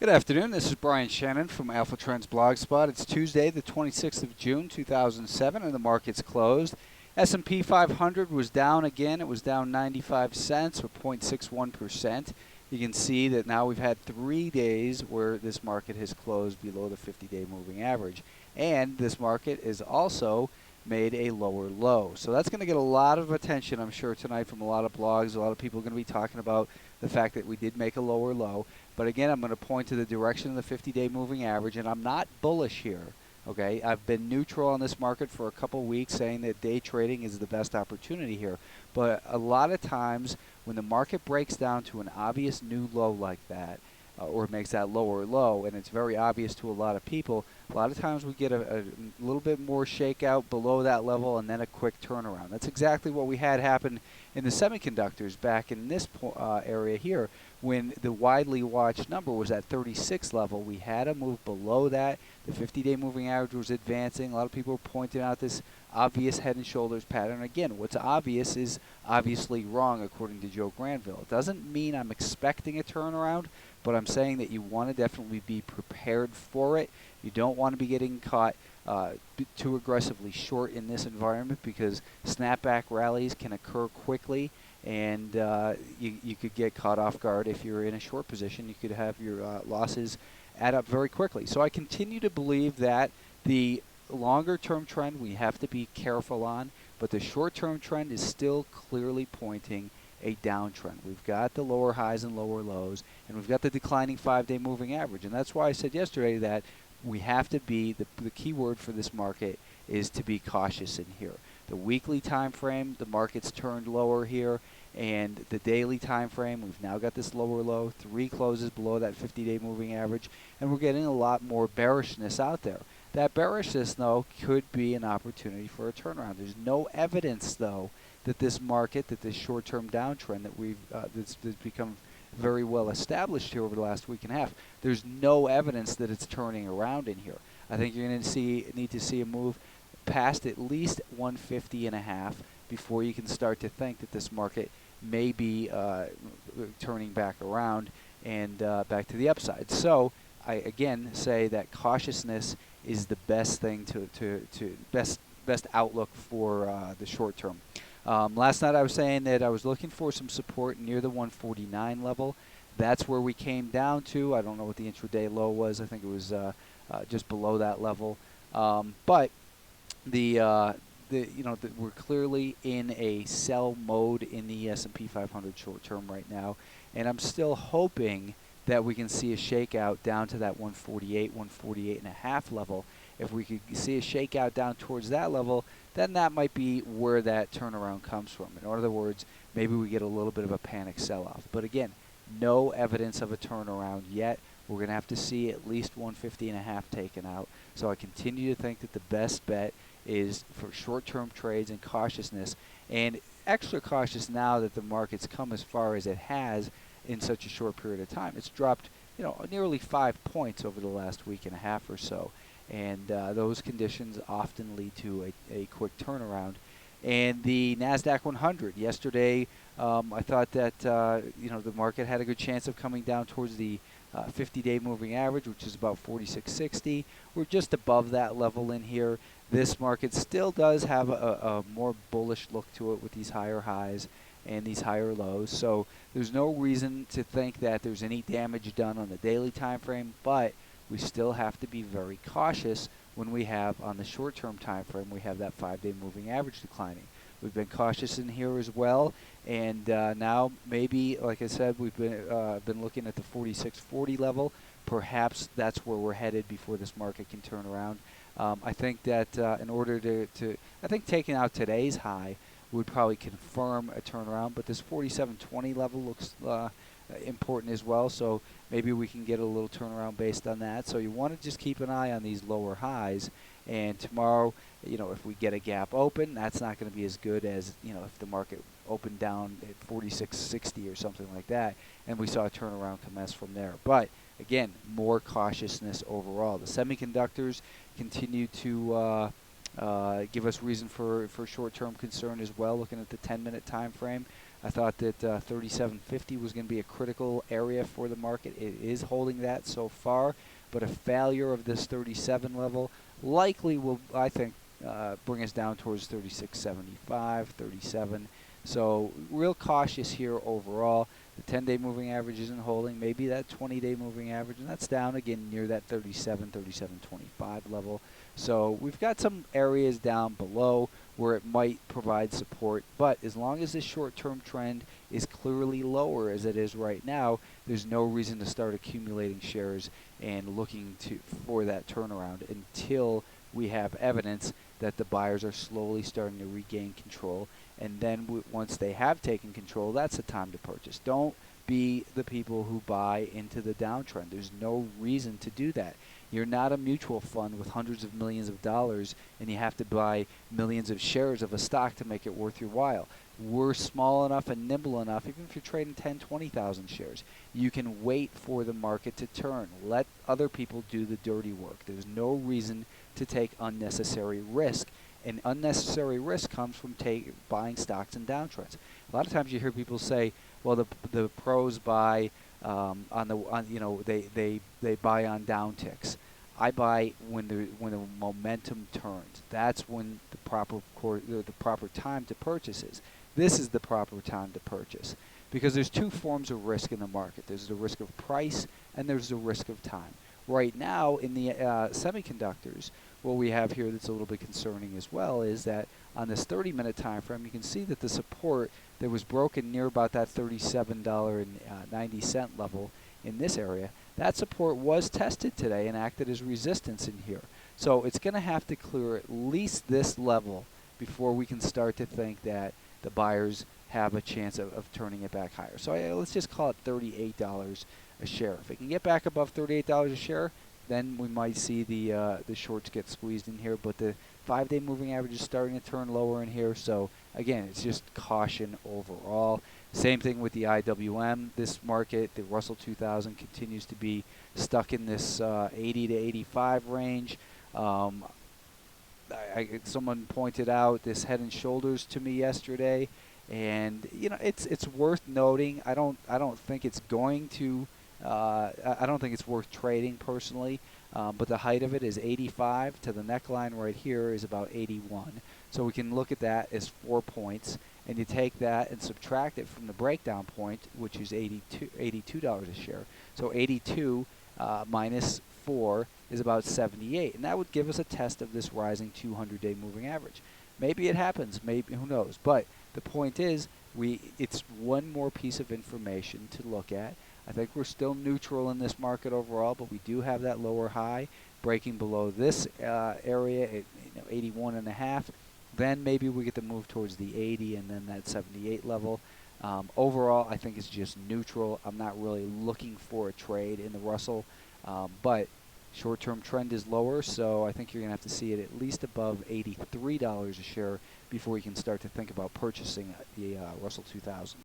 Good afternoon. This is Brian Shannon from Alpha Trends Blogspot. It's Tuesday, the 26th of June, 2007, and the market's closed. S&P 500 was down again. It was down 95 cents or 0.61%. You can see that now we've had 3 days where this market has closed below the 50-day moving average. And this market is also made a lower low. So that's going to get a lot of attention, I'm sure, tonight from a lot of blogs. A lot of people are going to be talking about the fact that we did make a lower low. But again, I'm going to point to the direction of the 50-day moving average, and I'm not bullish here. Okay, I've been neutral on this market for a couple weeks, saying that day trading is the best opportunity here. But a lot of times when the market breaks down to an obvious new low like that, or makes that lower low, and it's very obvious to a lot of people, a lot of times we get a little bit more shakeout below that level and then a quick turnaround. That's exactly what we had happen in the semiconductors back in this area here, when the widely watched number was at 36 level. We had a move below that. The 50-day moving average was advancing. A lot of people were pointing out this obvious head and shoulders pattern. Again, what's obvious is obviously wrong, according to Joe Granville. It doesn't mean I'm expecting a turnaround, but I'm saying that you want to definitely be prepared for it. You don't want to be getting caught too aggressively short in this environment, because snapback rallies can occur quickly, and you could get caught off guard. If you're in a short position, you could have your losses add up very quickly. So I continue to believe that the longer-term trend we have to be careful on, but the short-term trend is still clearly pointing a downtrend. We've got the lower highs and lower lows, and we've got the declining 5-day moving average. And that's why I said yesterday that we have to be, the key word for this market is to be cautious in here. The weekly time frame, the market's turned lower here, and the daily time frame, we've now got this lower low, 3 closes below that 50-day moving average, and we're getting a lot more bearishness out there. That bearishness, though, could be an opportunity for a turnaround. There's no evidence, though, that this market, that this short-term downtrend that that's become very well established here over the last week and a half, there's no evidence that it's turning around in here. I think you're going to need to see a move past at least 150.5 before you can start to think that this market may be turning back around and back to the upside. So I again say that cautiousness is the best thing best outlook for the short term. Last night I was saying that I was looking for some support near the 149 level. That's where we came down to. I don't know what the intraday low was. I think it was just below that level. But we're clearly in a sell mode in the S&P 500 short term right now, and I'm still hoping that we can see a shakeout down to that 148.5 level. If we could see a shakeout down towards that level, then that might be where that turnaround comes from. In other words, maybe we get a little bit of a panic sell-off. But again, no evidence of a turnaround yet. We're going to have to see at least 150.5 taken out. So I continue to think that the best bet is for short-term trades and cautiousness, and extra cautious now that the market's come as far as it has in such a short period of time. It's dropped, nearly 5 points over the last week and a half or so. And those conditions often lead to a quick turnaround. And the Nasdaq 100 yesterday, I thought that the market had a good chance of coming down towards the 50-day moving average, which is about 46.60. We're just above that level in here. This market still does have a more bullish look to it with these higher highs and these higher lows. So there's no reason to think that there's any damage done on the daily time frame, but we still have to be very cautious when we have, on the short-term time frame, we have that 5-day moving average declining. We've been cautious in here as well, and now maybe, like I said, we've been looking at the 46.40 level. Perhaps that's where we're headed before this market can turn around. I think that in order I think taking out today's high would probably confirm a turnaround, but this 47.20 level looks important as well, so maybe we can get a little turnaround based on that. So you want to just keep an eye on these lower highs, and tomorrow, if we get a gap open, that's not going to be as good as, if the market opened down at 46.60 or something like that, and we saw a turnaround commence from there. But again, more cautiousness overall. The semiconductors continue to give us reason for short-term concern as well, looking at the 10-minute time frame. I thought that 37.50 was going to be a critical area for the market. It is holding that so far, but a failure of this 37 level likely will, I think, bring us down towards 36.75, 37. So real cautious here overall. The 10-day moving average isn't holding. Maybe that 20-day moving average, and that's down again near that 37, 37.25 level. So we've got some areas down below where it might provide support, but as long as this short-term trend is clearly lower as it is right now, there's no reason to start accumulating shares and looking for that turnaround until we have evidence that the buyers are slowly starting to regain control. And then once they have taken control, that's the time to purchase. Don't be the people who buy into the downtrend. There's no reason to do that. You're not a mutual fund with hundreds of millions of dollars and you have to buy millions of shares of a stock to make it worth your while. We're small enough and nimble enough, even if you're trading 10, 20,000 shares, you can wait for the market to turn. Let other people do the dirty work. There's no reason to take unnecessary risk. And unnecessary risk comes from buying stocks in downtrends. A lot of times you hear people say, well, the pros buy they buy on downticks. I buy when the momentum turns. That's when the proper time to purchase is. This is the proper time to purchase because there's two forms of risk in the market. There's the risk of price and there's the risk of time. Right now in the semiconductors, what we have here that's a little bit concerning as well is that on this 30-minute time frame, you can see that the support that was broken near about that $37.90 level in this area, that support was tested today and acted as resistance in here. So it's going to have to clear at least this level before we can start to think that the buyers have a chance of turning it back higher. So let's just call it $38 a share. If it can get back above $38 a share, then we might see the shorts get squeezed in here. But the 5-day moving average is starting to turn lower in here. So again, it's just caution overall. Same thing with the IWM. This market, the Russell 2000, continues to be stuck in this 80 to 85 range. Someone pointed out this head and shoulders to me yesterday, and you know it's worth noting. I don't think it's going to. I don't think it's worth trading personally, but the height of it is 85 to the neckline right here is about 81. So we can look at that as 4 points, and you take that and subtract it from the breakdown point, which is $82 a share. So 82 minus 4 is about 78, and that would give us a test of this rising 200-day moving average. Maybe it happens, maybe, who knows. But the point is, it's one more piece of information to look at. I think we're still neutral in this market overall, but we do have that lower high breaking below this area at 81.5. Then maybe we get to move towards the 80 and then that 78 level. Overall, I think it's just neutral. I'm not really looking for a trade in the Russell, but short-term trend is lower, so I think you're going to have to see it at least above $83 a share before you can start to think about purchasing the Russell 2000.